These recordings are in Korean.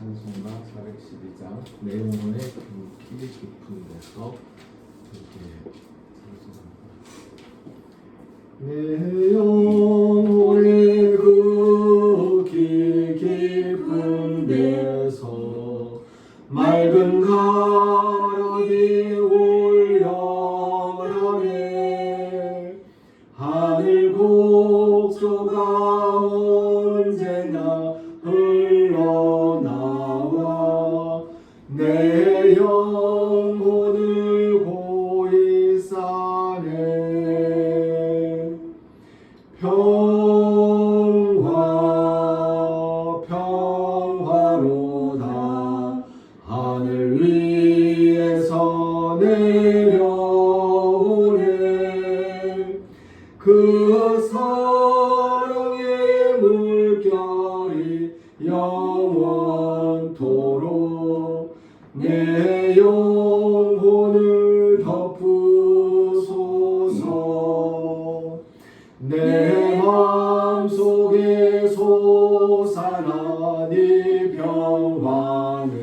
찬송가 412장 내용의 깊이 깊은 데서 이렇게 찬송합니다. 내 영혼의 극히 깊은 데서 맑은 가락이 올려가네. 하늘 곡조가 언제나 흘러나와 내 영혼을 고이 싸네. 평화로다 하늘 위에서 내려오네. 그 사랑의 물결이 영원토록 내 영혼을 덮으소서. 내 마음속에 솟아나니 평화는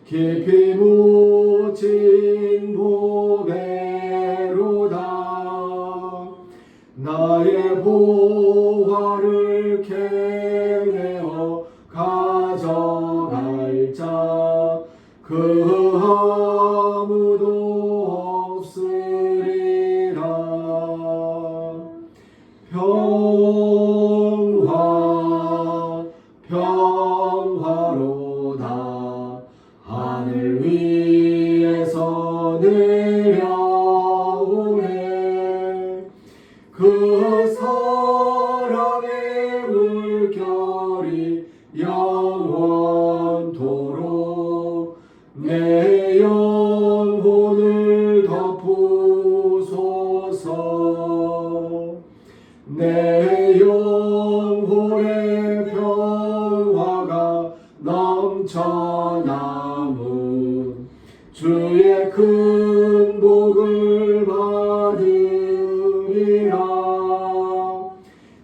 깊이 묻힌 보배로다. 나의 보화를 캐내어 가져갈 자 그 아무도 없으리라. 평화로다 하늘 위에서 내려오네. 그 사랑의 물결이 영원토록 내 영혼을 덮으소서. 내 영혼의 평화가 넘쳐남은 주의 큰 복을 받으리라.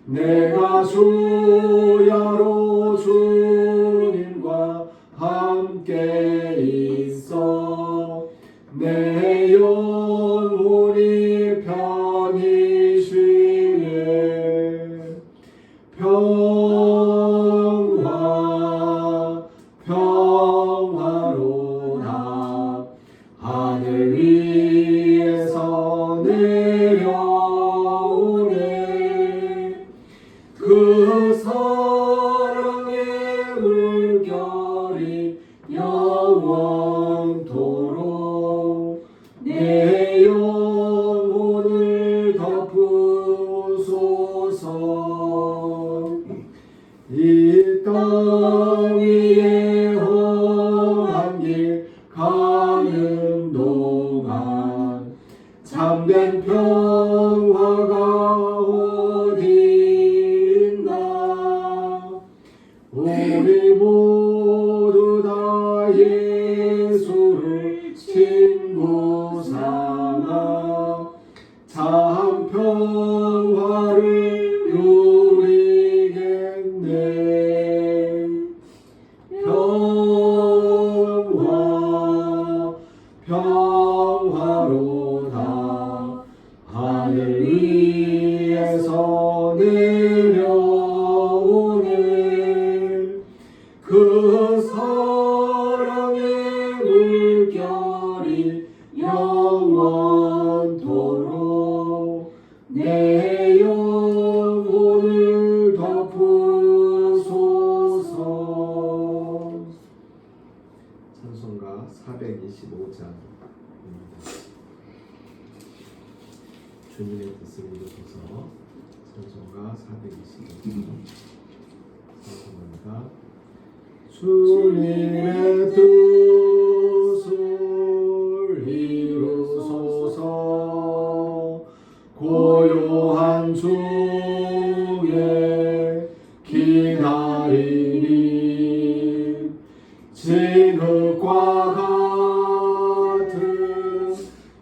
내가 주야로 주님과 함께 있어 내 영혼이 편히 쉬네. 평화로다 하늘 위에서 내려오네. 그 사랑의 물결이 영원토록 내 영혼을 덮으소서. 이 땅 위에 험한 길 가는 동안 참된 평화가 어디 있나. 우리 모두 다 예수를 친구 삼아 참 평화를 누리겠네. 평화로다 하늘 위에서 내려오네. 그 사랑의 물결이 영원토록 내 영혼을 덮으소서. 찬송가 425장입니다. 주님의 뜻을 이루소서. 찬송가 425장 찬송합니다. 주님의 뜻을 이루소서. 고요한 중에 기다리니 진흙과 같은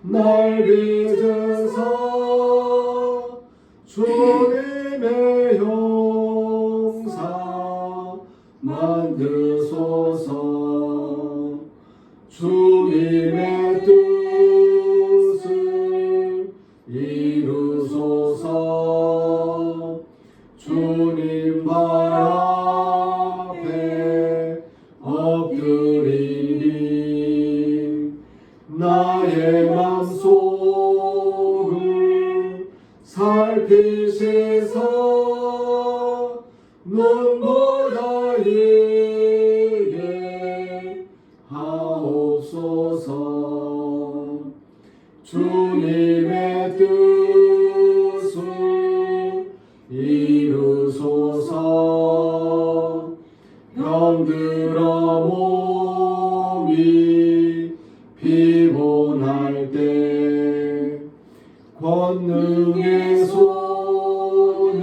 날 빚으사 주님의 용사 만드소서. 주님의 뜻을 이루소서. 주님 발 앞에 엎드리니 나의 맘속을 살피시사 눈보다 이게 하옵소서. 주님의 뜻을 이루소서. 병들어 몸이 피곤할 때 권능의 손을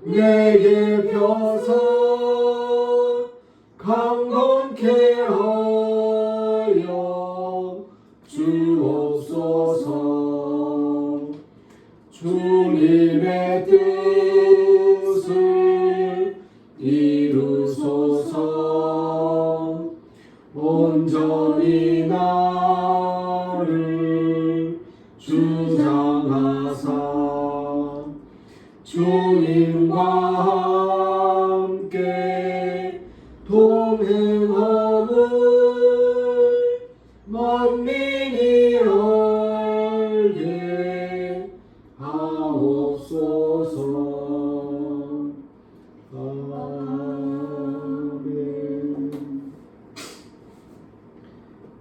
내게 펴사 강건케 하여 주옵소서. 주님의 뜻을 이루소서. 온전히 나를 주장하사 주님과 함께 동행함을 만민이 알게 하옵소서. 아멘.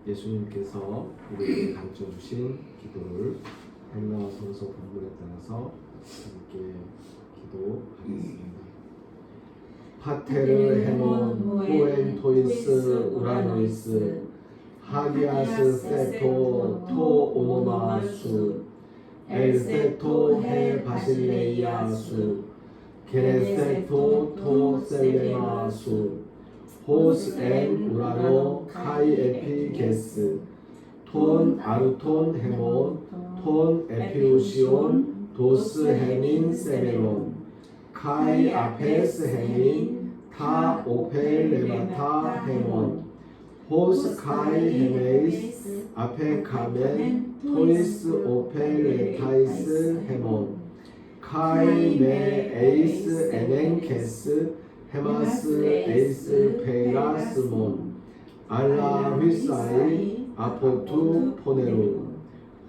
예수님께서 우리에게 가르쳐 주신 기도를 헬라어 성서 본문에 따라서 함께 기도하겠습니다. 파테르 헤몬 호엔 토이스 우라노이스 하기아스 세토 토 오모마수 엘세토 헤 바실레이아수 게레세토 토 셀레마수 호스 엔 우라노 카이 에피게스 톤 아르톤 헤몬 톤 에피우시온 도스 헤민 세메론 카이 아페스 헤민 타 오페 레마타 헤몬 호스 카이 헤메이스 아페 카멘 토이스 오페 레타이스 헤몬 카이 메 에이스 에넨케스 헤마스 에이스 페라스몬 알라 휘사이 아포투 포네루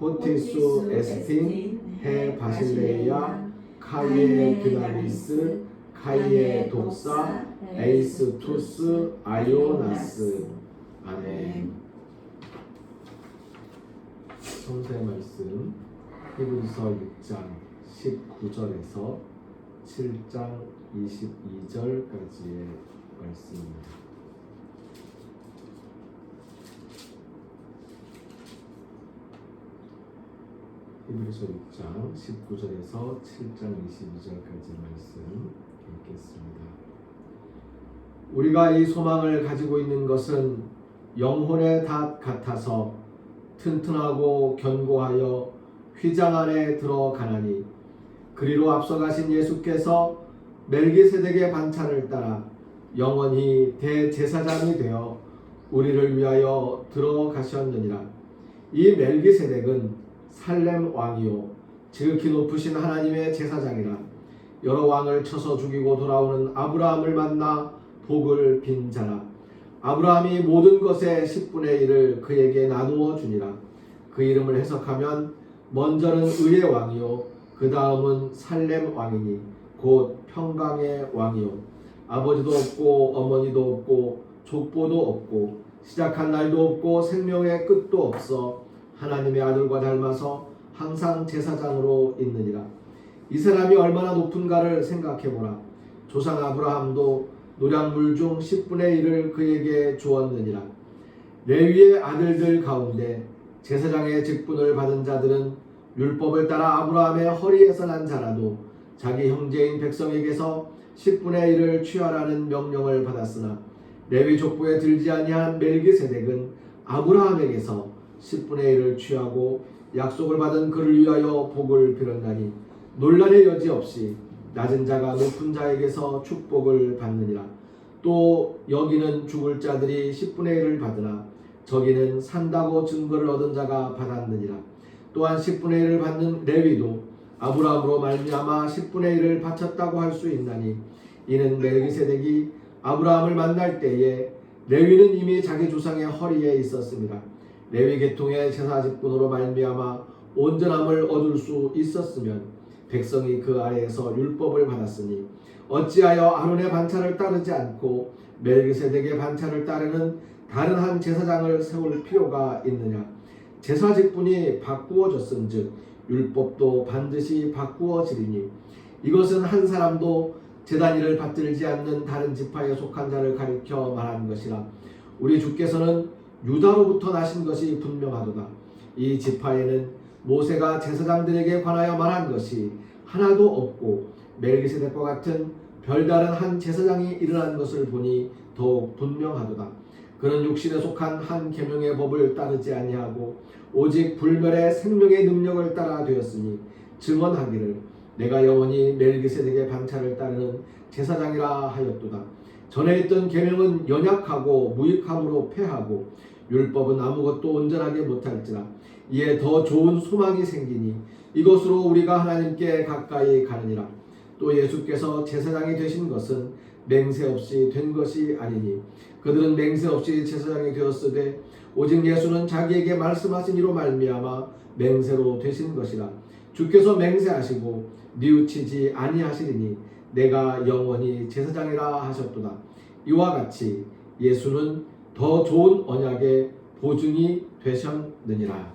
호티수 에스틴 헤 바실레이아 카이에 그나리스 카이에 독사 에이스 투스 아이오나스. 아멘. 성서의 말씀 히브리서 6장 19절에서 7장 22절까지의 말씀입니다. 히브리서 6장 19절에서 7장 22절까지 말씀 읽겠습니다. 우리가 이 소망을 가지고 있는 것은 영혼의 닷 같아서 튼튼하고 견고하여 휘장 안에 들어가나니 그리로 앞서가신 예수께서 멜기세덱의 반차를 따라 영원히 대제사장이 되어 우리를 위하여 들어가셨느니라. 이 멜기세덱은 살렘 왕이요 지극히 높으신 하나님의 제사장이라. 여러 왕을 쳐서 죽이고 돌아오는 아브라함을 만나 복을 빈 자라. 아브라함이 모든 것의 10분의 1을 그에게 나누어 주니라. 그 이름을 해석하면 먼저는 의의 왕이요 그 다음은 살렘 왕이니 곧 평강의 왕이요 아버지도 없고 어머니도 없고 족보도 없고 시작한 날도 없고 생명의 끝도 없어 하나님의 아들과 닮아서 항상 제사장으로 있느니라. 이 사람이 얼마나 높은가를 생각해보라. 조상 아브라함도 노량물 중 10분의 1을 그에게 주었느니라. 레위의 아들들 가운데 제사장의 직분을 받은 자들은 율법을 따라 아브라함의 허리에서 난 자라도 자기 형제인 백성에게서 10분의 1을 취하라는 명령을 받았으나 레위 족보에 들지 아니한 멜기세덱은 아브라함에게서 10분의 1을 취하고 약속을 받은 그를 위하여 복을 빌었나니 논란의 여지 없이 낮은 자가 높은 자에게서 축복을 받느니라. 또 여기는 죽을 자들이 10분의 1을 받으나 저기는 산다고 증거를 얻은 자가 받았느니라. 또한 10분의 1을 받는 레위도 아브라함으로 말미암아 10분의 1을 바쳤다고 할 수 있나니 이는 멜기세덱이 아브라함을 만날 때에 레위는 이미 자기 조상의 허리에 있었습니다. 레위 계통의 제사 직분으로 말미암아 온전함을 얻을 수 있었으면 백성이 그 아래에서 율법을 받았으니 어찌하여 아론의 반차를 따르지 않고 멜기세덱의 반차를 따르는 다른 한 제사장을 세울 필요가 있느냐. 제사 직분이 바꾸어졌은즉 율법도 반드시 바꾸어지리니 이것은 한 사람도 제단 일을 받들지 않는 다른 지파에 속한 자를 가리켜 말한 것이라. 우리 주께서는 유다로부터 나신 것이 분명하도다. 이 지파에는 모세가 제사장들에게 관하여 말한 것이 하나도 없고 멜기세덱과 같은 별다른 한 제사장이 일어난 것을 보니 더욱 분명하도다. 그는 육신에 속한 한 계명의 법을 따르지 아니하고 오직 불멸의 생명의 능력을 따라 되었으니 증언하기를 내가 영원히 멜기세덱의 반차를 따르는 제사장이라 하였도다. 전에 있던 계명은 연약하고 무익함으로 패하고 율법은 아무것도 온전하게 못할지라. 이에 더 좋은 소망이 생기니 이것으로 우리가 하나님께 가까이 가느니라. 또 예수께서 제사장이 되신 것은 맹세 없이 된 것이 아니니 그들은 맹세 없이 제사장이 되었으되 오직 예수는 자기에게 말씀하신 이로 말미암아 맹세로 되신 것이라. 주께서 맹세하시고 뉘우치지 아니하시리니 내가 영원히 제사장이라 하셨도다. 이와 같이 예수는 더 좋은 언약의 보증이 되셨느니라.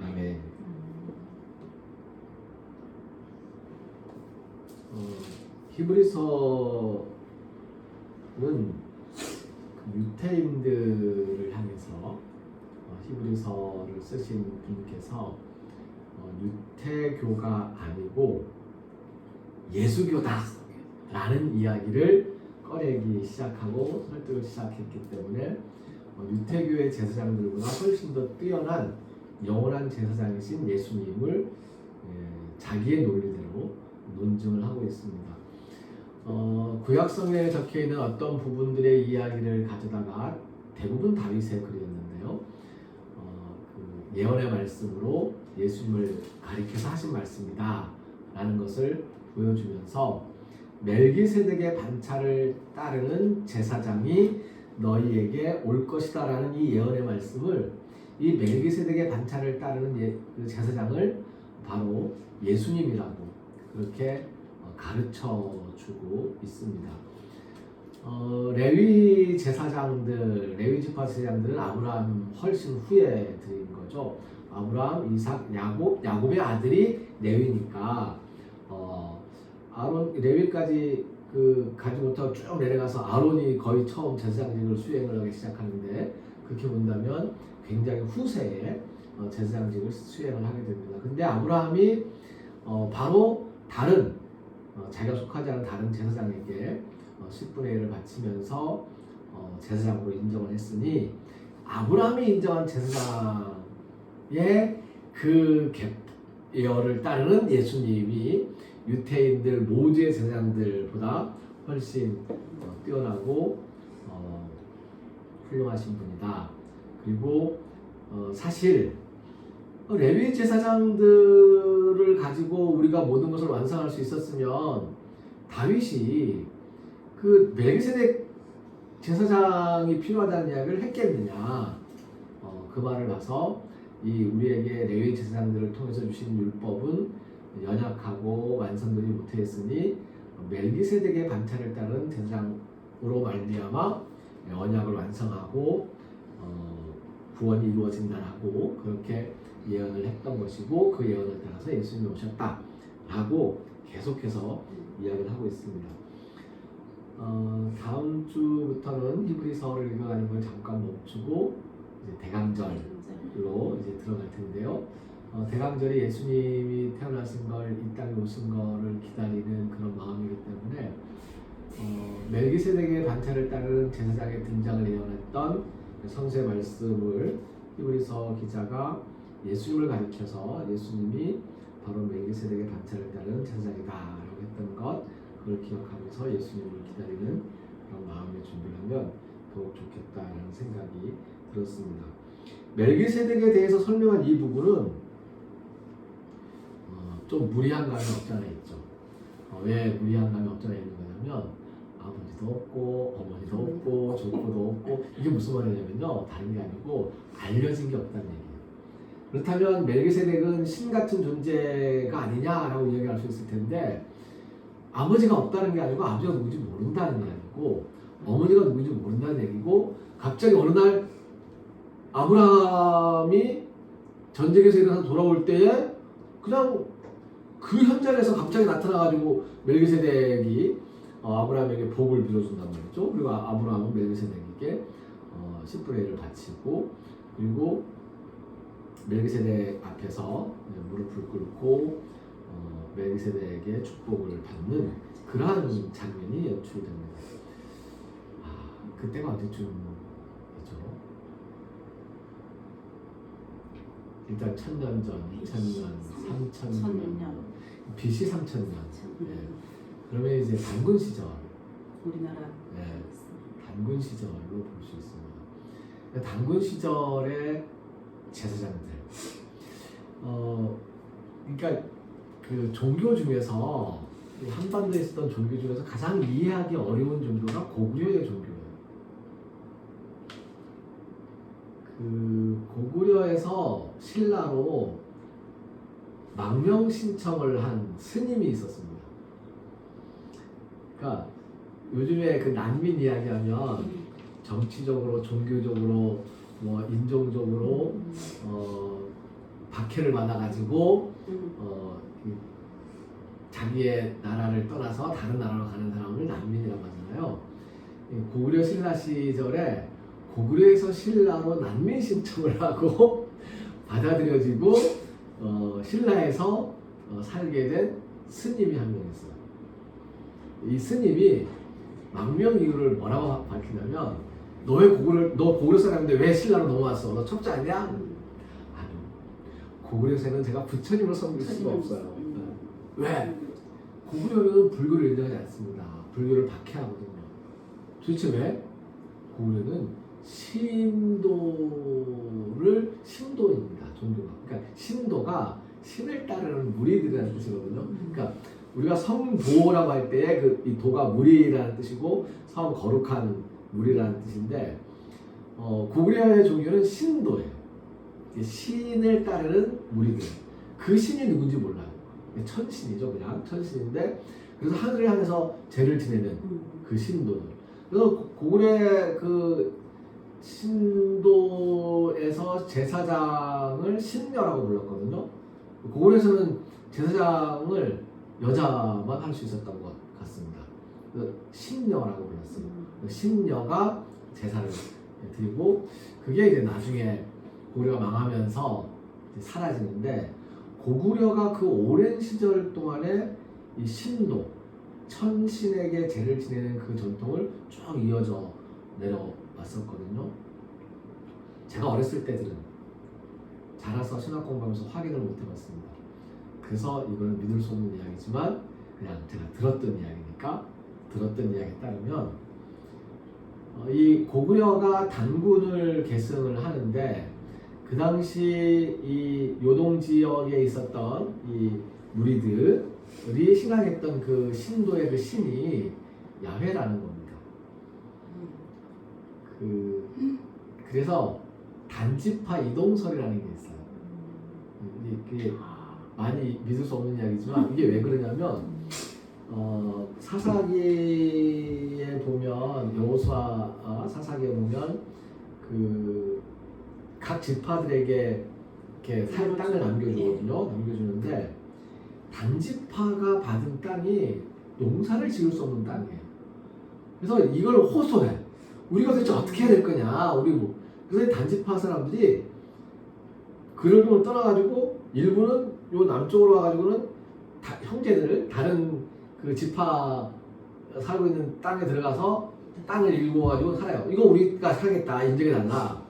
아멘. 히브리서는 유태인들을 향해서 히브리서를 쓰신 분께서 유태교가 아니고 예수교다 라는 이야기를 꺼내기 시작하고 설득을 시작했기 때문에 유태교의 제사장들보다 훨씬 더 뛰어난 영원한 제사장이신 예수님을 자기의 논리대로 논증을 하고 있습니다. 구약성에 적혀있는 어떤 부분들의 이야기를 가져다가 대부분 다윗의 글이었는데요. 그 예언의 말씀으로 예수님을 가리켜서 하신 말씀이다 라는 것을 보여주면서 멜기세덱의 반차를 따르는 제사장이 너희에게 올 것이다 라는 이 예언의 말씀을 이 멜기세덱의 반차를 따르는 그 제사장을 바로 예수님이라고 그렇게 가르쳐주고 있습니다. 레위 제사장들, 레위 지파 제사장들은 아브라함 훨씬 후에 드린 거죠. 아브라함, 이삭, 야곱의 아들이 레위니까 아론, 레위까지 가지 못하고 쭉 내려가서 아론이 거의 처음 제사장직을 수행을 하기 시작하는데 그렇게 본다면 굉장히 후세에 제사장직을 수행을 하게 됩니다. 근데 아브라함이 바로 다른 자기가 속하지 않은 다른 제사장에게 10분의 1을 바치면서 제사장으로 인정을 했으니 아브라함이 인정한 제사장의 그 계열을 따르는 예수님이 유태인들 모두의 제사장들보다 훨씬 뛰어나고 훌륭하신 분이다. 그리고 사실 레위 제사장들을 가지고 우리가 모든 것을 완성할 수 있었으면 다윗이 그 멜기세덱 제사장이 필요하다는 이야기를 했겠느냐. 그 말을 봐서 이 우리에게 레위 제사장들을 통해서 주신 율법은 연약하고 완성되지 못했으니 멜기세덱의 반차를 따른 제사장으로 말미암아 언약을 완성하고 구원이 이루어진다라고 그렇게 예언을 했던 것이고 그 예언을 따라서 예수님이 오셨다라고 계속해서 이야기를 하고 있습니다. 다음 주부터는 히브리서를 읽어가는 걸 잠깐 멈추고 이제 대강절로 이제 들어갈 텐데요. 대강절이 예수님이 태어나신 걸, 이 땅에 오신 거를 기다리는 그런 마음이기 때문에 멜기세덱의 반차를 따르는 제사장의 등장을 예언했던 성서의 말씀을 히브리서 기자가 예수님을 가리켜서 예수님이 바로 멜기세덱의 반차를 따르는 제사장이다 라고 했던 것, 그걸 기억하면서 예수님을 기다리는 그런 마음이 하면 더욱 좋겠다라는 생각이 들었습니다. 멜기세덱에 대해서 설명한 이 부분은 좀 무리한 감이 없지 않아 있죠. 왜 무리한 감이 없지 않아 있는 거냐면 아버지도 없고 어머니도 없고 조부도 없고 이게 무슨 말이냐면요, 다른 게 아니고 알려진 게 없다는 얘기예요. 그렇다면 멜기세덱은 신 같은 존재가 아니냐라고 이야기할 수 있을 텐데, 아버지가 없다는 게 아니고 아버지가 누군지 모른다는 게 아니고 어머니가 누군지 모른다는 얘기고, 갑자기 어느 날 아브라함이 전쟁에서 일어나서 돌아올 때에 그냥 그 현장에서 갑자기 나타나가지고 멜기세덱이 아브라함에게 복을 빌어준단 말이죠. 그리고 아브라함은 멜기세덱에게 10분의 1을 바치고, 그리고 멜기세덱 앞에서 무릎을 꿇고 멜기세덱에게 축복을 받는 그러한 장면이 연출됩니다. 그때가 언제쯤이죠? 일단 1000년 전, 2000년, 3000년, BC 3000년. 네. 그러면 이제 단군 시절, 우리나라 네, 단군 시절로 볼 수 있습니다. 단군 시절의 제사장들, 그러니까 그 종교 중에서 한반도에 있었던 종교 중에서 가장 이해하기 어려운 종교가 고구려의 종교예요. 그 고구려에서 신라로 망명 신청을 한 스님이 있었습니다. 그러니까 요즘에 그 난민 이야기하면 정치적으로, 종교적으로, 뭐 인종적으로 박해를 받아가지고 자기의 나라를 떠나서 다른 나라로 가는 사람을 난민이라고 하잖아요. 고구려 신라 시절에 고구려에서 신라로 난민 신청을 하고 받아들여지고 신라에서 살게 된 스님이 한 명 있어요. 이 스님이 망명 이유를 뭐라고 밝히냐면, 너 고구려 사람인데 왜 신라로 넘어왔어? 너 첩자 아니야? 아니요. 고구려에서는 제가 부처님을 섬길 수가 없어요. 왜? 고구려는 불교를 인정하지 않습니다. 불교를 박해하거든요. 도대체 왜? 고구려는 신도입니다. 종교가. 그러니까 신도가 신을 따르는 무리들이라는 뜻이거든요. 그러니까 우리가 성도라고 할 때에 이 도가 무리라는 뜻이고 성 거룩한 무리라는 뜻인데, 고구려의 종교는 신도예요. 신을 따르는 무리들. 그 신이 누군지 몰라요. 천신이죠, 그냥 천신인데, 그래서 하늘에 하면서 죄를 지내는 그 신도들. 그래서 고구려의 그 신도에서 제사장을 신녀라고 불렀거든요. 고구려에서는 제사장을 여자만 할 수 있었던 것 같습니다. 신녀라고 불렀어요. 신녀가 제사를 드리고, 그게 이제 나중에 고구려가 망하면서 사라지는데, 고구려가 그 오랜 시절 동안에 이 신도, 천신에게 제를 지내는 그 전통을 쭉 이어져 내려왔었거든요. 제가 어렸을 때들은 자라서 신학 공부하면서 확인을 못 해봤습니다. 그래서 이거는 믿을 수 없는 이야기지만 그냥 제가 들었던 이야기니까, 들었던 이야기에 따르면 이 고구려가 단군을 계승을 하는데, 그 당시 이 요동 지역에 있었던 이 무리들이 신앙했던 그 신도의 그 신이 야훼라는 겁니다. 그래서 단지파 이동설이라는 게 있어요. 이게 많이 믿을 수 없는 이야기지만, 이게 왜 그러냐면 사사기에 보면, 여호수아 사사기에 보면 그 각 지파들에게 이렇게 살 땅을 남겨주거든요. 남겨주는데, 단지파가 받은 땅이 농사를 지을 수 없는 땅이에요. 그래서 이걸 호소해. 우리가 도대체 어떻게 해야 될 거냐. 그래서 단지파 사람들이 그를 좀 떠나가지고 일부는 요 남쪽으로 와가지고는 형제들, 다른 그 지파 살고 있는 땅에 들어가서 땅을 일구어가지고 살아요. 이거 우리가 살겠다, 인정해달라.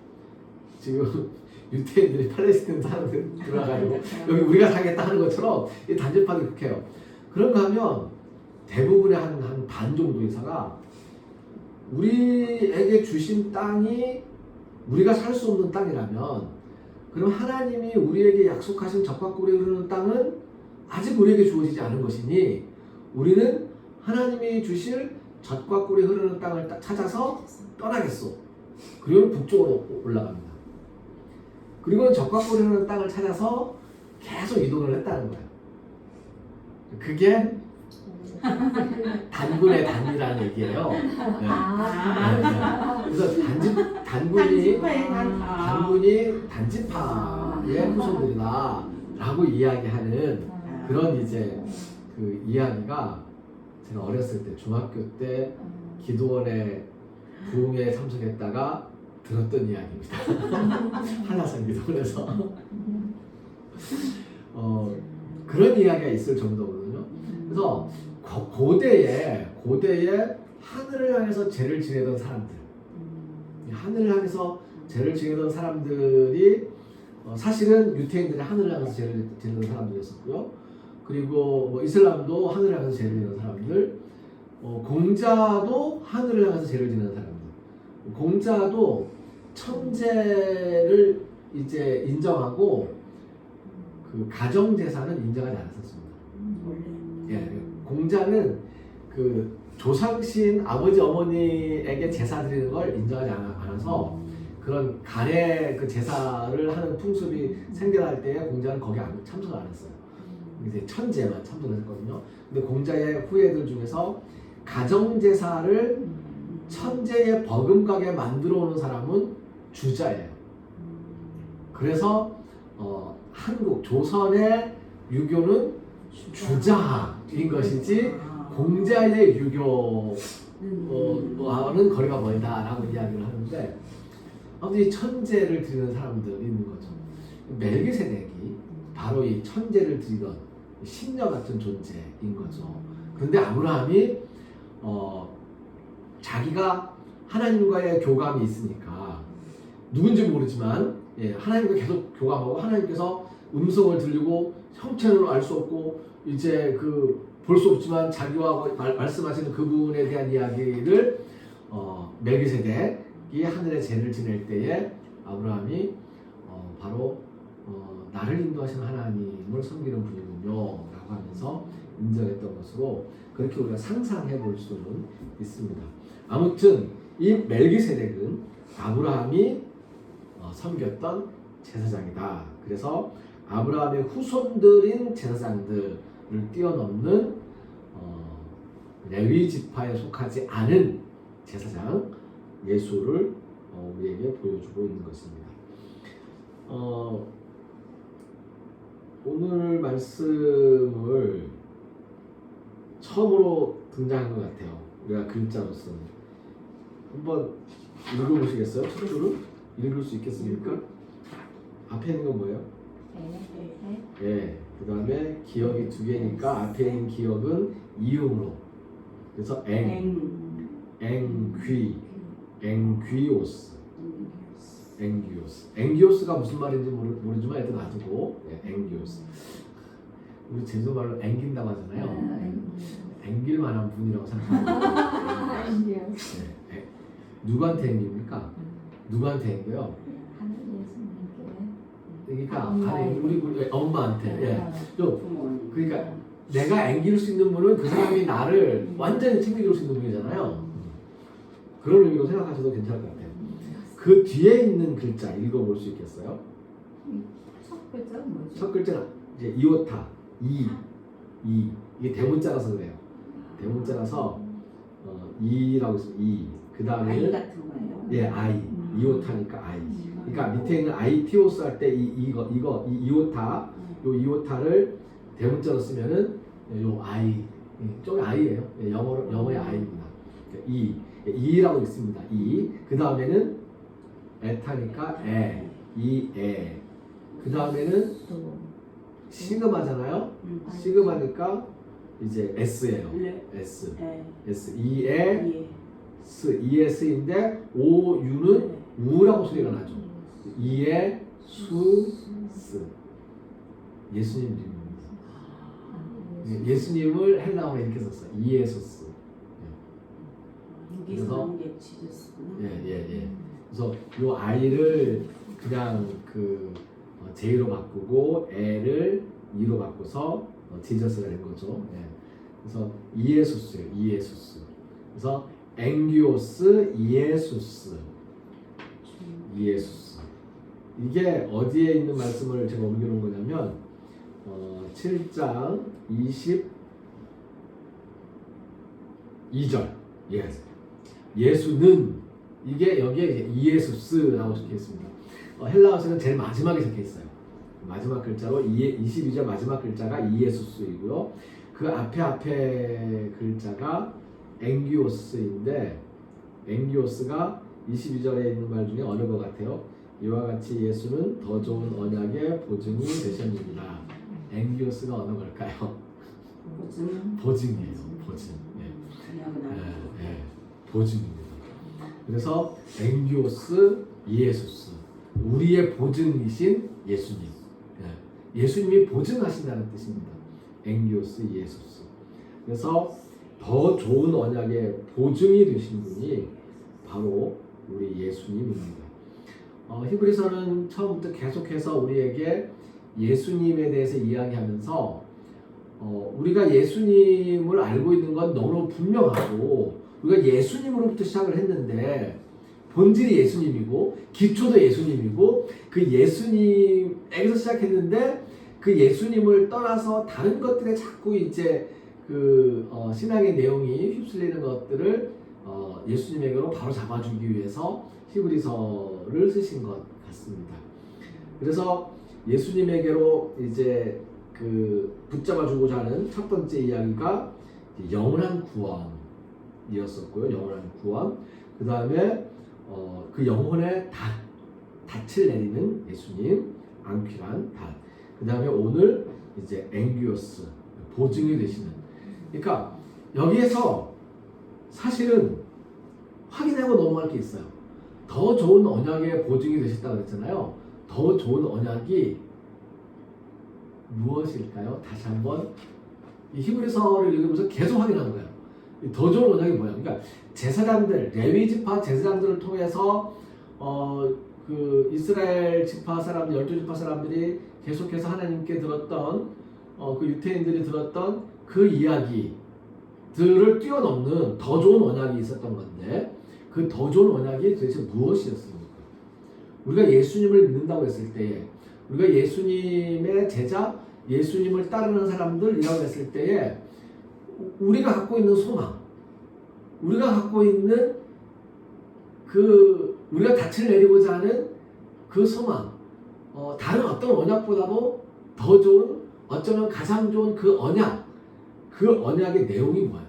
지금 유태인들이 팔레스타인 사람들 들어가가지고 여기 우리가 살겠다 하는 것처럼 이 단지파들이 그렇게 해요. 그런가 하면 대부분의 한 반 정도 이사가 우리에게 주신 땅이 우리가 살 수 없는 땅이라면, 그럼 하나님이 우리에게 약속하신 젖과 꿀이 흐르는 땅은 아직 우리에게 주어지지 않은 것이니 우리는 하나님이 주실 젖과 꿀이 흐르는 땅을 찾아서 떠나겠소. 그리고 북쪽으로 올라갑니다. 그리고 젖과 꿀이 흐르는 땅을 찾아서 계속 이동을 했다는 거예요. 그게 단군의 단이라는 얘기예요. 네. 그래서 단군이 단지파의 후손들이다라고 이야기하는 그런 이제 그 이야기가 제가 어렸을 때 중학교 때 기도원의 부흥회에 참석했다가 들었던 이야기입니다. 한라산 기도원에서 그런 이야기가 있을 정도거든요. 그래서 고대에 하늘을 향해서 죄를 지내던 사람들, 하늘을 향해서 죄를 지내던 사람들이 사실은 유태인들이 하늘을 향해서 죄를 지내던 사람들이었었고요. 그리고 뭐 이슬람도 하늘을 향해서 죄를 지내는 사람들, 공자도 하늘을 향해서 죄를 지내는 사람들. 공자도 천재를 이제 인정하고 그 가정 재산은 인정하지 않았었습니다. 예, 공자는 그 조상신 아버지 어머니에게 제사 드리는 걸 인정하지 않아서 그런 간의 그 제사를 하는 풍습이 생겨날 때에 공자는 거기 참석을 안 했어요. 이제 천재만 참석했거든요. 근데 공자의 후예들 중에서 가정 제사를 천재에 버금가게 만들어 오는 사람은 주자예요. 그래서 한국 조선의 유교는 주자인 것이지 공자의 유교와는 거리가 멀다라고 이야기를 하는데, 아무튼 이 천재를 드리는 사람들이 있는 거죠. 멜기세덱이 바로 이 천재를 드리던 신녀 같은 존재인 거죠. 그런데 아브라함이 자기가 하나님과의 교감이 있으니까 누군지 모르지만 하나님과 계속 교감하고 하나님께서 음성을 들리고 형체는 알 수 없고 이제 그 볼 수 없지만 자기와 말씀하시는 그분에 대한 이야기를 멜기세덱이 하늘의 죄를 지낼 때에 아브라함이 바로 나를 인도하시는 하나님을 섬기는 분이군요 라고 하면서 인정했던 것으로 그렇게 우리가 상상해 볼 수는 있습니다. 아무튼 이 멜기세덱은 아브라함이 섬겼던 제사장이다. 그래서 아브라함의 후손들인 제사장들을 뛰어넘는 레위 지파에 속하지 않은 제사장 예수를 우리에게 보여주고 있는 것입니다. 오늘 말씀을 처음으로 등장한 것 같아요. 우리가 글자로서 한번 읽어보시겠어요? 첫 줄을 읽을 수 있겠습니까? 앞에 있는 건 뭐예요? 예. 그 다음에 기억이 두 개니까 앞에 있는 기억은 이음으로. 그래서 앵귀오스. 앵기오스가 무슨 말인지 모르지만 일단 놔두고 앵기오스. 우리 제주말로 앵긴다고 하잖아요. 앵길 만한 분이라고 생각합니다. 누구한테 앵깁니까? 누구한테 앵겨요? 그러니까 우리 엄마한테. 그러니까 내가 앵길 수 있는 분은 그 사람이 나를 완전히 챙겨줄 수 있는 분이잖아요. 그런 의미로 생각하셔도 괜찮을 것 같아요. 그 뒤에 있는 글자 읽어볼 수 있겠어요? 첫 글자는 뭐죠? 첫 글자는 이제 이오타, 이게 대문자라서 그래요. 대문자라서 이라고 있습니다. 그 다음에는 아이 같은 거예요? 예, 아이. 이오타니까 아이. 그러니까 밑에 있는 아이티오스 할 때 이오타, 요 이오타를 대문자로 쓰면은 요 아이, 좀 아이예요. 영어의 아이입니다. 이라고 있습니다. 그 다음에는 에타니까 에. 그 다음에는 시그마잖아요. 시그마니까 이제 S예요. S. ES인데 OU는 우라고 소리가 나죠. 예수스. 예수님 이름입니다. 예수님을 헬라어로 이렇게 썼어요. 이에소스. 거기서 나온 게 지저스구나. 예. 그래서 이 아이를 그냥 J로 바꾸고 L을 E로 바꿔서 지저스가 된 거죠. 예. 그래서 이에수스예요. 이에수스. 그래서 엥기오스 이에수스. 이에수스. 이게 어디에 있는 말씀을 제가 옮겨놓은 거냐면 7장 22절. 예. 예수는 이게 여기에 이에수스라고 적혀 있습니다. 헬라어에서는 제일 마지막에 적혀 있어요. 마지막 글자로 22절 마지막 글자가 이에수스이고요. 그 앞에 글자가 엥기오스인데 엥기오스가 22절에 있는 말 중에 어느 것 같아요? 이와 같이 예수는 더 좋은 언약의 보증이 되셨습니다. 엥기오스가 어느 걸까요? 보증이에요. 보증. 보증입니다. 그래서 엥기오스 이에수스, 우리의 보증이신 예수님. 예수님이 보증하신다는 뜻입니다. 엥기오스 이에수스. 그래서 더 좋은 언약의 보증이 되신 분이 바로 우리 예수님입니다. 히브리서는 처음부터 계속해서 우리에게 예수님에 대해서 이야기하면서 우리가 예수님을 알고 있는 건 너무 분명하고 우리가 예수님으로부터 시작을 했는데 본질이 예수님이고 기초도 예수님이고 그 예수님에게서 시작했는데 그 예수님을 떠나서 다른 것들에 자꾸 이제 신앙의 내용이 휩쓸리는 것들을 예수님에게로 바로 잡아주기 위해서 히브리서를 쓰신 것 같습니다. 그래서 예수님에게로 이제 붙잡아주고자 하는 첫 번째 이야기가 영원한 구원이었었고요. 영원한 구원. 그 다음에 그 영혼의 닻을 내리는 예수님, 앙퀴란 닻. 그 다음에 오늘 이제 엥기오스, 보증이 되시는. 그러니까 여기에서 사실은 확인하고 넘어갈 게 있어요. 더 좋은 언약의 보증이 되셨다고 그랬잖아요. 더 좋은 언약이 무엇일까요? 다시 한번 이 히브리서를 읽으면서 계속 확인하는 거예요. 더 좋은 언약이 뭐야? 그러니까 제사장들, 레위 지파 제사장들을 통해서 이스라엘 지파 사람들, 12지파 사람들이 계속해서 하나님께 들었던 그 유태인들이 들었던 그 이야기들을 뛰어넘는 더 좋은 언약이 있었던 건데 그 더 좋은 언약이 도대체 무엇이었습니까? 우리가 예수님을 믿는다고 했을 때에 우리가 예수님의 제자, 예수님을 따르는 사람들이라고 했을 때에 우리가 갖고 있는 소망, 우리가 갖고 있는 우리가 닻을 내리고자 하는 그 소망, 다른 어떤 언약보다도 더 좋은, 어쩌면 가장 좋은 그 언약, 그 언약의 내용이 뭐예요?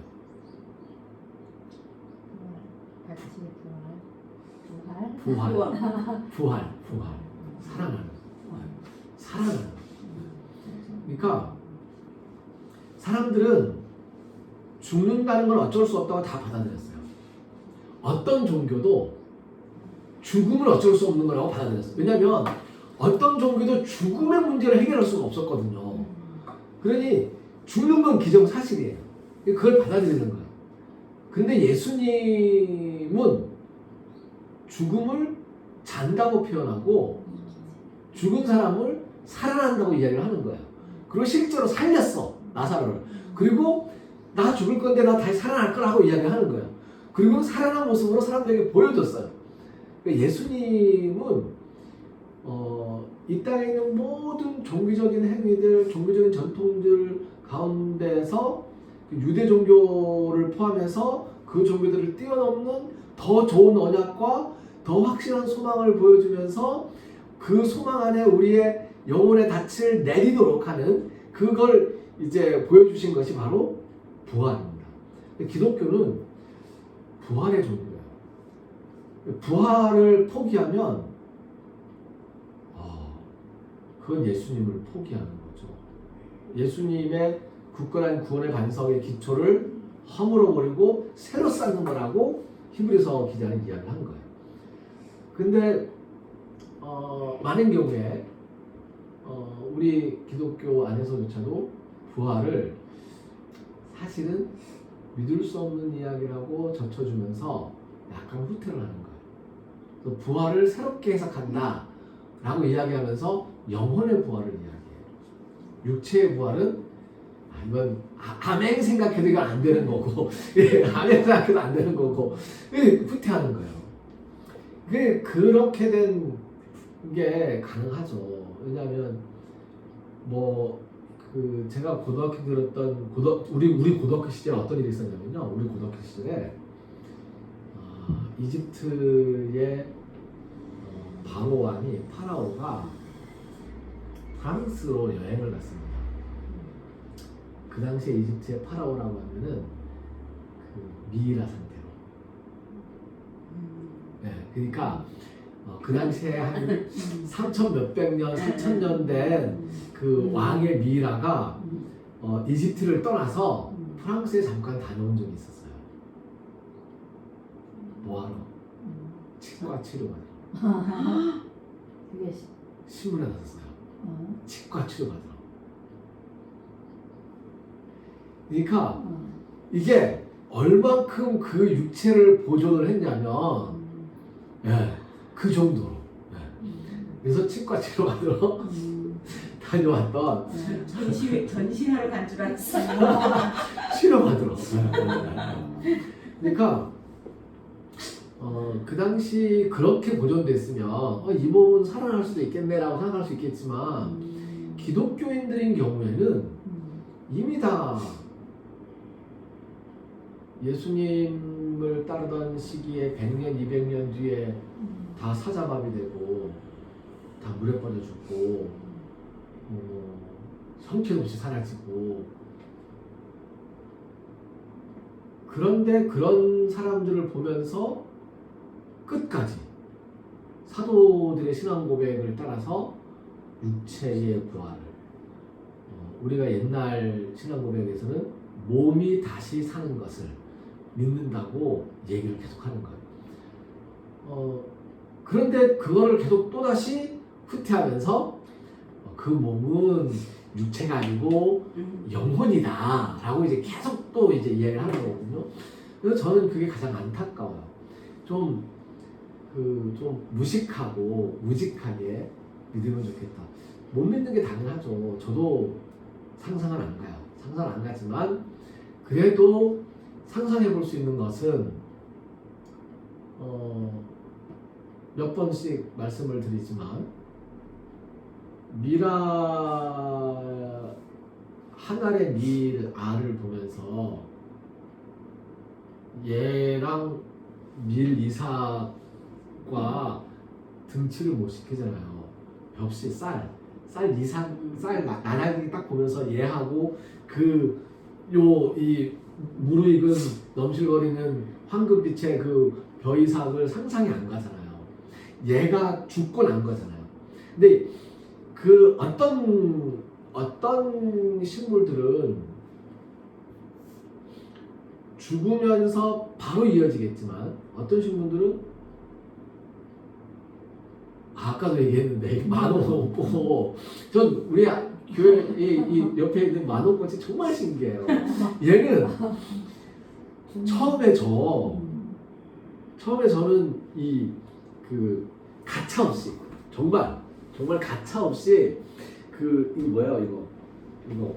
부활. 살아나는. 그러니까 사람들은 죽는다는 건 어쩔 수 없다고 다 받아들였어요. 어떤 종교도 죽음을 어쩔 수 없는 거라고 받아들였어요. 왜냐하면 어떤 종교도 죽음의 문제를 해결할 수가 없었거든요. 그러니 죽는 건 기정사실이에요. 그걸 받아들이는 거예요. 근데 예수님은 죽음을 잔다고 표현하고 죽은 사람을 살아난다고 이야기를 하는 거예요. 그리고 실제로 살렸어, 나사로를. 그리고 나 죽을 건데 나 다시 살아날 거라고 이야기를 하는 거예요. 그리고 살아난 모습으로 사람들에게 보여줬어요. 그러니까 예수님은 이 땅에 있는 모든 종교적인 행위들, 종교적인 전통들 가운데서 유대 종교를 포함해서 그 종교들을 뛰어넘는 더 좋은 언약과 더 확실한 소망을 보여주면서 그 소망 안에 우리의 영혼의 닻을 내리도록 하는 그걸 이제 보여주신 것이 바로 부활입니다. 기독교는 부활의 종교예요. 부활을 포기하면 그건 예수님을 포기하는 거죠. 예수님의 굳건한 구원의 반석의 기초를 허물어버리고 새로 쌓는 거라고 히브리서 기자는 이야기한 거예요. 근데 많은 경우에 우리 기독교 안에서조차도 부활을 사실은 믿을 수 없는 이야기라고 젖혀주면서 약간 후퇴를 하는 거예요. 또 부활을 새롭게 해석한다 라고 이야기하면서 영혼의 부활을 이야기해요. 육체의 부활은 이건 아멘 생각해도 이건 안 되는 거고 아멘 생각해도 안 되는 거고 후퇴하는 거예요. 그렇게 된 게 가능하죠. 왜냐하면 제가 고등학교 들었던 우리 고등학교 시절에 어떤 일이 있었냐면요. 우리 고등학교 시절에 이집트의 파라오가 프랑스로 여행을 갔습니다. 그 당시에 이집트의 파라오라고 하면은 그 미이라 상태로. 네, 그러니까 그 당시에 한 3천 몇백 년, 3천 년 된 그 왕의 미이라가 이집트를 떠나서 프랑스에 잠깐 다녀온 적이 있었어요. 뭐하러? 치과 치료받으러. 그게 신문에 났었어요. 치과 치료받으러. 그러니까 이게 얼만큼 그 육체를 보존을 했냐면 그 정도로. 그래서 치과 치료받으러 다녀왔던 전시하러 간 줄 알았어요. 치료받으러. 그러니까 그 당시 그렇게 보존됐으면 이 몸은 살아날 수도 있겠네라고 생각할 수 있겠지만 기독교인들인 경우에는 이미 다 예수님을 따르던 시기에 100년, 200년 뒤에 다 사자밥이 되고 다 물에 빠져 죽고 형편없이 사라지고 그런데 그런 사람들을 보면서 끝까지 사도들의 신앙 고백을 따라서 육체의 부활을 우리가 옛날 신앙 고백에서는 몸이 다시 사는 것을 믿는다고 얘기를 계속하는 거예요. 그런데 그거를 계속 또다시 후퇴하면서 그 몸은 육체가 아니고 영혼이다 라고 이제 계속 또 이제 이야기를 하는 거거든요. 그래서 저는 그게 가장 안타까워요. 좀 무식하고 무직하게 믿으면 좋겠다. 못 믿는 게 당연하죠. 저도 상상은 안 가요. 상상은 안 가지만 그래도 상상해 볼 수 있는 것은 몇 번씩 말씀을 드리지만 한 알의 알을 보면서 얘랑 이삭과 등치를 못 시키잖아요. 벽시 쌀 나란히 딱 보면서 얘하고 이 무르익은 넘실거리는 황금빛의 그 벼이삭을 상상이 안 가잖아요. 얘가 죽고 난 거잖아요. 근데 그 어떤 식물들은 죽으면서 바로 이어지겠지만 어떤 식물들은 아까도 얘기했는데 만원 없고 전 우리 교회 이 옆에 있는 만원꽃이 정말 신기해요. 얘는 처음에 저는 가차 없이 정말 가차 없이 이거 뭐예요 이거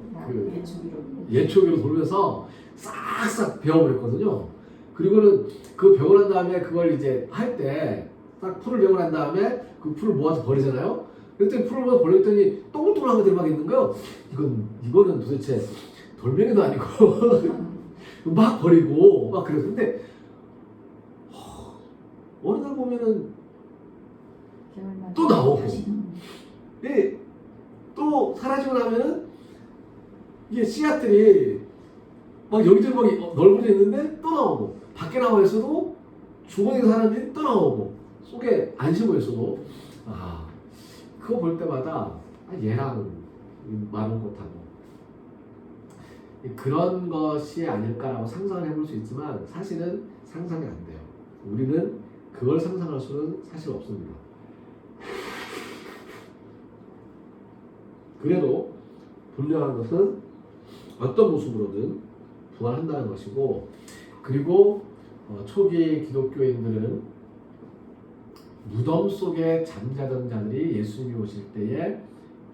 예초기로 돌면서 싹싹 베어버렸거든요. 그리고는 그 베고 난 다음에 그걸 이제 할 때 딱 풀을 베고 난 다음에 그 풀을 모아서 버리잖아요. 그랬더니 풀을 모아서 버렸더니 동글동글한 것들이 막 있는 거예요. 이거는 도대체 돌멩이도 아니고 막 버리고 막 그래서 근데 어느 날 보면은 또 나오고 또 사라지고 나면은 이게 씨앗들이 막 여기저기 막 넓어져 있는데 또 나오고 밖에 나와 있어도 주머니에 사람들이 또 나오고 속에 안 쉬고 있어도 그거 볼 때마다 얘랑 마른꽃하고 그런 것이 아닐까라고 상상을 해볼 수 있지만 사실은 상상이 안 돼요. 우리는 그걸 상상할 수는 사실 없습니다. 그래도 분명한 것은 어떤 모습으로든 부활한다는 것이고, 그리고 초기 기독교인들은 무덤 속에 잠자던 자들이 예수님이 오실 때에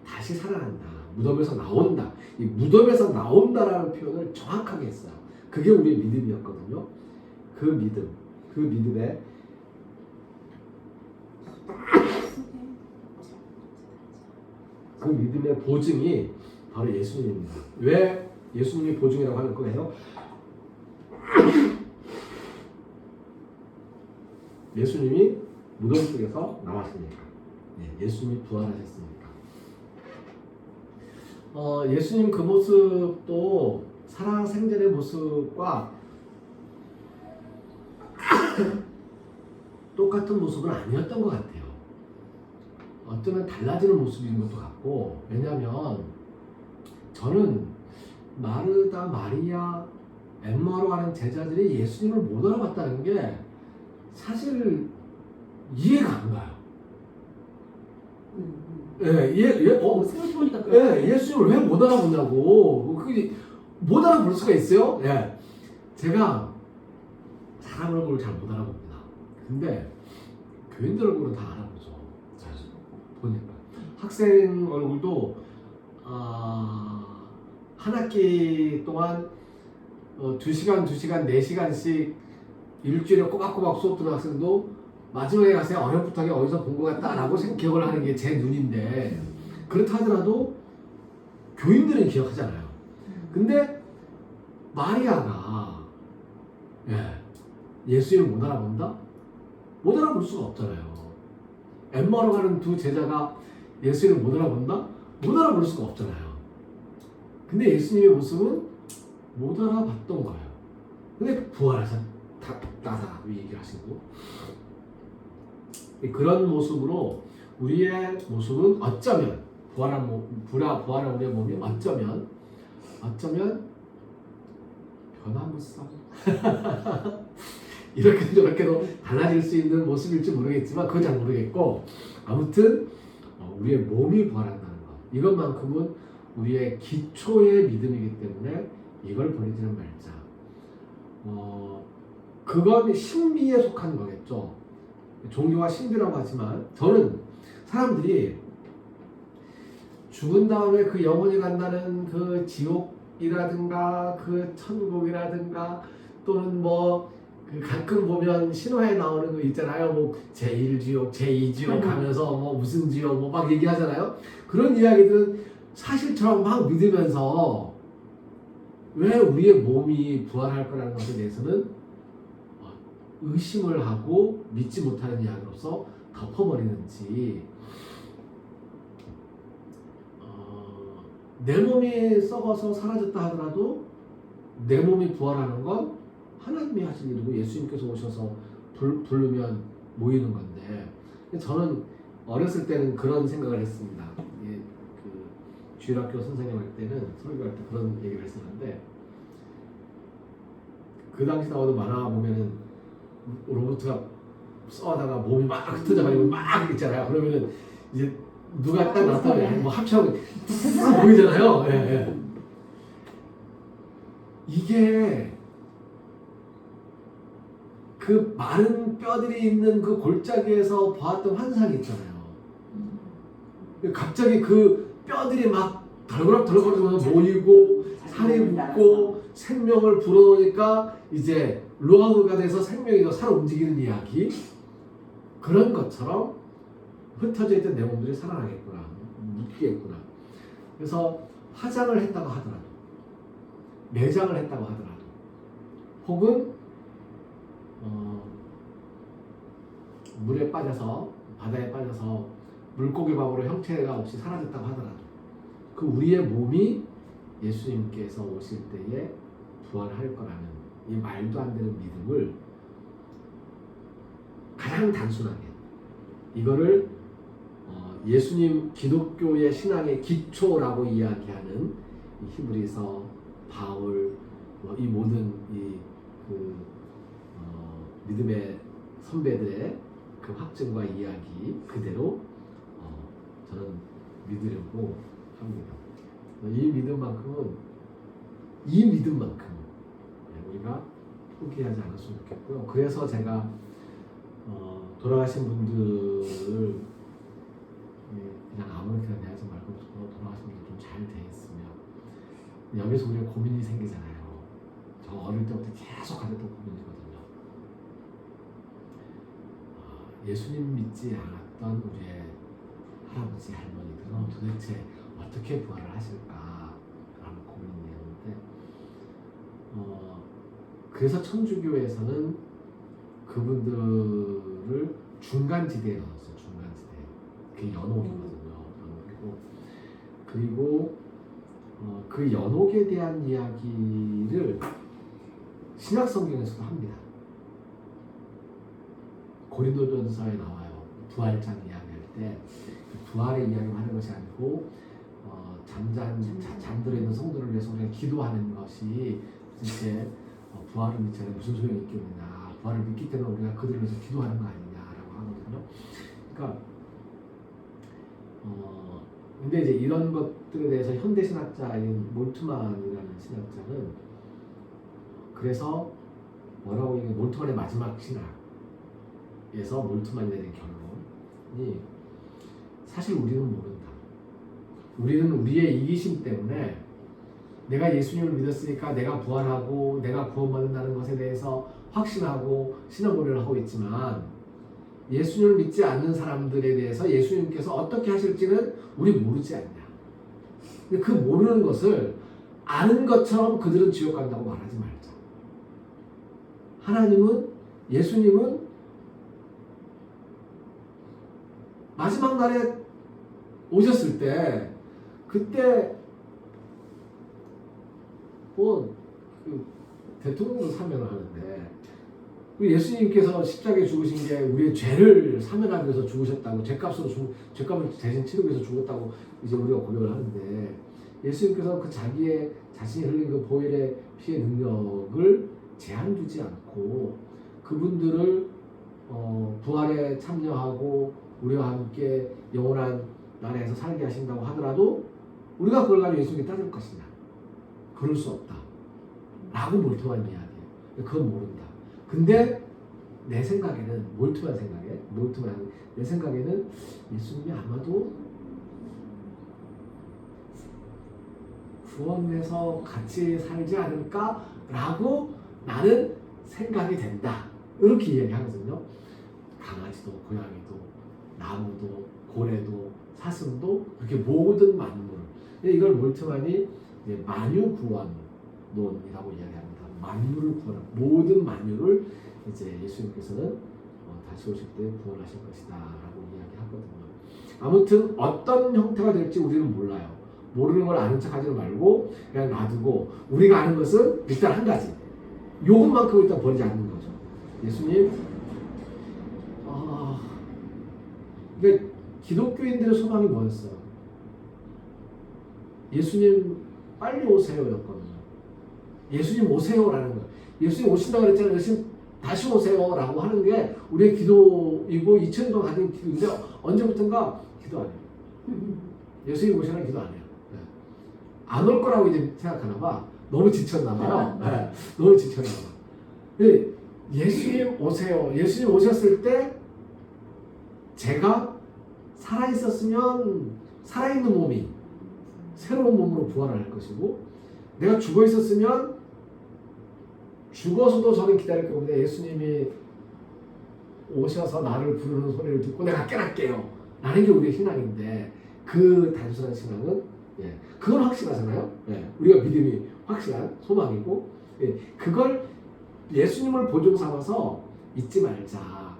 다시 살아난다, 무덤에서 나온다, 이 무덤에서 나온다라는 표현을 정확하게 했어요. 그게 우리의 믿음이었거든요. 그 믿음에 그 믿음의 보증이 바로 예수님입니다. 왜 예수님이 보증이라고 하는 거예요? 예수님이 무덤 속에서 나왔으니까. 예수님이 부활하셨으니까. 예수님 그 모습도 살아생전의 모습과 똑같은 모습은 아니었던 것 같아요. 어쩌면 달라지는 모습인 것도 같고, 왜냐하면 저는 마르다, 마리아, 엠마로 하는 제자들이 예수님을 못 알아봤다는 게 사실 이해가 안 가요. 생각해보니까 그래. 예수님을 왜 못 알아보냐고. 그게 못 알아볼 수가 있어요? 제가 사람 얼굴을 잘 못 알아봅니다. 근데 교인들 얼굴은 다 알아보죠. 잘 보니까 학생 얼굴도 한 학기 동안 2시간, 4시간씩 일주일에 꼬박꼬박 수업 듣는 학생도 마지막에 가서 어렴풋하게 어디서 본 것 같다라고 기억을 하는 게 제 눈인데, 그렇다 하더라도 교인들은 기억하잖아요. 근데 마리아가 예수님을 못 알아본다? 못 알아볼 수가 없잖아요. 엠마로 가는 두 제자가 예수님을 못 알아본다? 못 알아볼 수가 없잖아요. 근데 예수님의 모습은 못 알아봤던 거예요. 근데 부활하셨다라고 얘기하시고, 그런 모습으로 우리의 모습은 어쩌면 부활한 우리의 몸이 어쩌면 변화무쌍 이렇게 저렇게도 달라질 수 있는 모습일지 모르겠지만, 그건 잘 모르겠고, 아무튼 우리의 몸이 부활한다는 것, 이것만큼은 우리의 기초의 믿음이기 때문에 이걸 버리지는 말자. 그건 신비에 속한 거겠죠. 종교가 신비라고 하지만, 저는 사람들이 죽은 다음에 그 영혼이 간다는 그 지옥이라든가 그 천국이라든가, 또는 그 가끔 보면 신화에 나오는 거 있잖아요. 제1지옥, 제2지옥 하면서 무슨 지옥 막 얘기하잖아요. 그런 이야기들은 사실처럼 막 믿으면서 왜 우리의 몸이 부활할 거라는 것에 대해서는 의심을 하고 믿지 못하는 이야기로서 덮어버리는지, 내 몸이 썩어서 사라졌다 하더라도 내 몸이 부활하는 건 하나님이 하신 일이고 예수님께서 오셔서 부르면 모이는 건데, 저는 어렸을 때는 그런 생각을 했습니다. 주일학교 선생님 할 때는, 설교할 때 그런 얘기를 했었는데, 그 당시 나오던 만화 보면은 로봇가 쏘다가 몸이 막 흩어져가지고 막 있잖아요. 그러면은 이제 누가 딱 나타나면 합체하고 딱 보이잖아요. 이게 그 마른 뼈들이 있는 그 골짜기에서 보았던 환상이 있잖아요. 갑자기 그 뼈들이 막 덜그락덜그락하면서 모이고 살이 붙고 생명을 불어넣으니까 이제 로아가 돼서 생명이 더 살아 움직이는 이야기, 그런 것처럼 흩어져 있던 내 몸들이 살아나겠구나, 묶이겠구나. 그래서 화장을 했다고 하더라도, 매장을 했다고 하더라도, 혹은 물에 빠져서, 바다에 빠져서 물고기 밥으로 형체가 없이 사라졌다고 하더라도, 그 우리의 몸이 예수님께서 오실 때에 부활할 거라는 이 말도 안 되는 믿음을 가장 단순하게, 이거를 예수님 기독교의 신앙의 기초라고 이야기하는 이 히브리서, 바울, 이 모든 믿음의 선배들의 그 확증과 이야기 그대로 저는 믿으려고 합니다. 이 믿음만큼은 우리가 포기하지 않았으면 좋겠고요. 그래서 제가 돌아가신 분들을 그냥 아무렇게나 대하지 말고 돌아가신 분들 좀 잘 돼 있으면 여기서 우리가 고민이 생기잖아요. 저 어릴 때부터 계속 가졌던 고민이거든요. 예수님 믿지 않았던 우리의 할아버지 할머니들은 도대체 어떻게 부활을 하실까라는 고민이었는데 그래서 천주교에서는 그분들을 중간지대에 넣었어요. 중간지대. 그게 연옥이거든요. 연옥이고 그리고 그 연옥에 대한 이야기를 신약성경에서도 합니다. 고린도전서에 나와요. 부활장 이야기할 때 부활의 이야기를 하는 것이 아니고 잠들어 있는 성도를 위해서 우리가 기도하는 것이 이제 부활을 믿지 않으면 무슨 소용이 있겠느냐. 부활을 믿기 때문에 우리가 그들을 위해서 기도하는 거 아니냐라고 하거든요. 그러니까 근데 이제 이런 것들에 대해서 현대 신학자인 몰트만이라는 신학자는 그래서 뭐라고 얘기해 몰트만의 마지막 신학에서 몰트만이 내린 결론이 사실 우리는 모른다. 우리는 우리의 이기심 때문에 내가 예수님을 믿었으니까 내가 부활하고 내가 구원받는다는 것에 대해서 확신하고 신앙고백을 하고 있지만 예수님을 믿지 않는 사람들에 대해서 예수님께서 어떻게 하실지는 우리 모르지 않냐. 근데 그 모르는 것을 아는 것처럼 그들은 지옥 간다고 말하지 말자. 하나님은 예수님은 마지막 날에 오셨을 때 그때 그 대통령도 사면을 하는데 예수님께서 십자가에 죽으신 게 우리의 죄를 사면하기 위해서 죽으셨다고 죄값을 대신 치르기 위해서 죽었다고 이제 우리가 고백을 하는데 예수님께서 그 자신이 흘린 그 보혈의 피의 능력을 제한 두지 않고 그분들을 부활에 참여하고 우리와 함께 영원한 나라에서 살게 하신다고 하더라도 우리가 그걸 가지고 예수님께 따질 것이냐. 그럴 수 없다 라고 몰트만 이야기해요. 그건 모른다. 근데 내 생각에는 내 생각에는 예수님이 아마도 구원해서 같이 살지 않을까라고 나는 생각이 된다. 이렇게 이야기하거든요. 강아지도 고양이도 나무도 고래도 사슴도 그렇게 모든 만물. 이걸 몰트만이 만유구원론이라고 이야기합니다. 만유를 구원한 모든 만유를 이제 예수님께서는 다시 오실 때 구원하실 것이다라고 이야기하거든요. 아무튼 어떤 형태가 될지 우리는 몰라요. 모르는 걸 아는 척하지 말고 그냥 놔두고 우리가 아는 것은 일단 한 가지. 요것만큼 일단 버리지 않는 거죠. 예수님, 그러니까 기독교인들의 소망이 뭐였어요? 예수님 빨리 오세요였거든요. 예수님 오세요라는 거. 예수님 오신다고 그랬잖아요. 예수님 다시 오세요라고 하는 게 우리의 기도이고 2000년 동안 가진 기도인데 언제부턴가 기도 안 해요. 예수님 오시라는 기도 안 해요. 네. 안 올 거라고 이제 생각하나 봐. 너무 지쳤나 봐요. 네. 너무 지쳤나 봐. 근데 예수님 오세요. 예수님 오셨을 때 제가 살아있었으면 살아있는 몸이 새로운 몸으로 부활할 것이고 내가 죽어 있었으면 죽어서도 저는 기다릴 겁니다. 예수님이 오셔서 나를 부르는 소리를 듣고 내가 깨날게요. 라는 게 우리의 신앙인데 그 단순한 신앙은 그건 확실하잖아요. 우리가 믿음이 확실한 소망이고 그걸 예수님을 보증 삼아서 잊지 말자.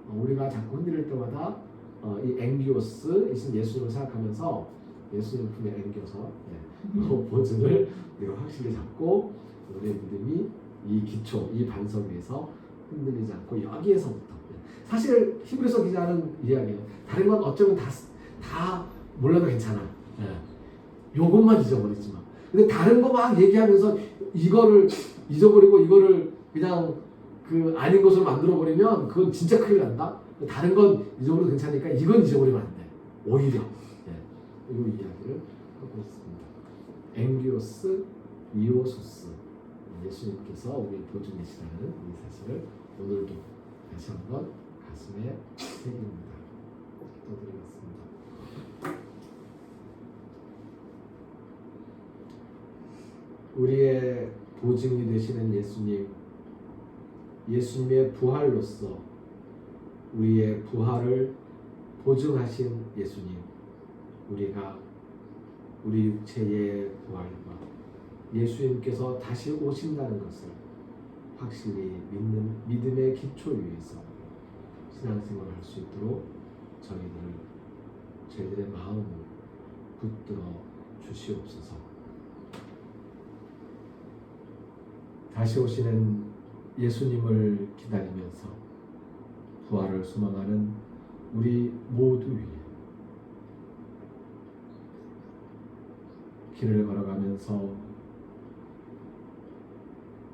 우리가 자꾸 흔들릴 때마다 이 앵기오스 예수님을 생각하면서 예수님 품에 앵겨서 그 보증을 우리가 확실히 잡고 우리의 믿음이 이 기초, 이 반석 위에서 흔들리지 않고 여기에서부터 사실 히브리서 기자는 이야기해요. 다른 건 어쩌면 다 몰라도 괜찮아. 요것만 잊어버리지 마. 근데 다른 거 막 얘기하면서 이거를 잊어버리고 이거를 그냥 그 아닌 것으로 만들어버리면 그건 진짜 큰일 난다. 다른 건 잊어버려도 괜찮으니까 이건 잊어버리면 안 돼. 오히려 이 이야기를 하고 있습니다. 앵기오스, 이오소스 예수님께서 우리 보증이시라는 이 사실을 오늘도 다시 한번 가슴에 새깁니다. 기도드리겠습니다. 우리의 보증이 되시는 예수님, 예수님의 부활로서 우리의 부활을 보증하신 예수님, 우리가 우리 육체의 부활과 예수님께서 다시 오신다는 것을 확실히 믿는 믿음의 기초 위에서 신앙생활을 할 수 있도록 저희들의 마음을 붙들어 주시옵소서. 다시 오시는 예수님을 기다리면서 부활을 소망하는 우리 모두 위에 길을 걸어가면서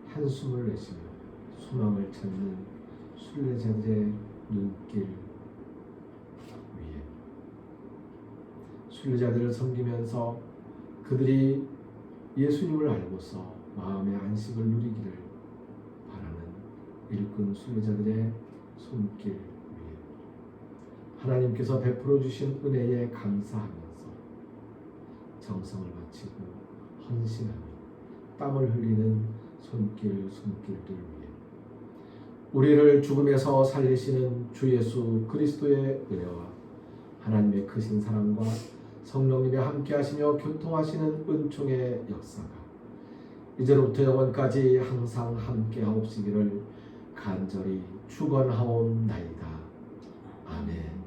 한숨을 내쉬며 소망을 찾는 순례자들의 눈길 위에 순례자들을 섬기면서 그들이 예수님을 알고서 마음의 안식을 누리기를 바라는 일꾼 순례자들의 손길 위에 하나님께서 베풀어 주신 은혜에 감사하면서 정성을 바치고 헌신하며 땀을 흘리는 손길들 위에 우리를 죽음에서 살리시는 주 예수 그리스도의 은혜와 하나님의 크신 사랑과 성령님의 함께하시며 교통하시는 은총의 역사가 이제로부터 영원까지 항상 함께하옵시기를 간절히 축원하옵나이다. 아멘.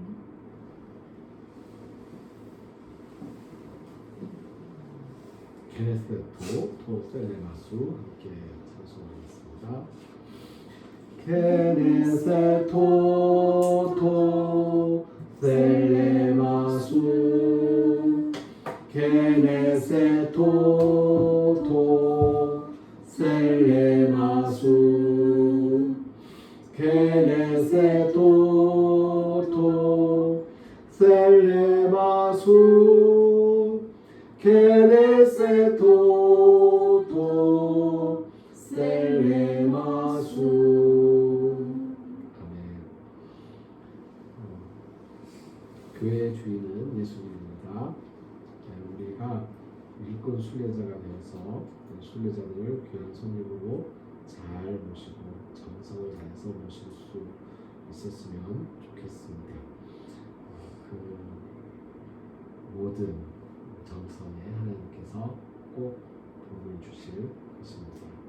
케네세토 토셀레마수 함께 찬송하겠습니다. 케네세토 토셀레마수 케네세토 토셀레마수 케네세토 토셀레마수 케네세토 토셀레마수. 아멘. 교회의 주인은 예수님입니다. 우리가 일꾼 순례자가 되어서 순례자들을 귀한 손님으로 잘 모시고 정성을 다해서 모실 수 있었으면 좋겠습니다. 그 모든 정성에 하나님께서 꼭 도움을 주실 것입니다.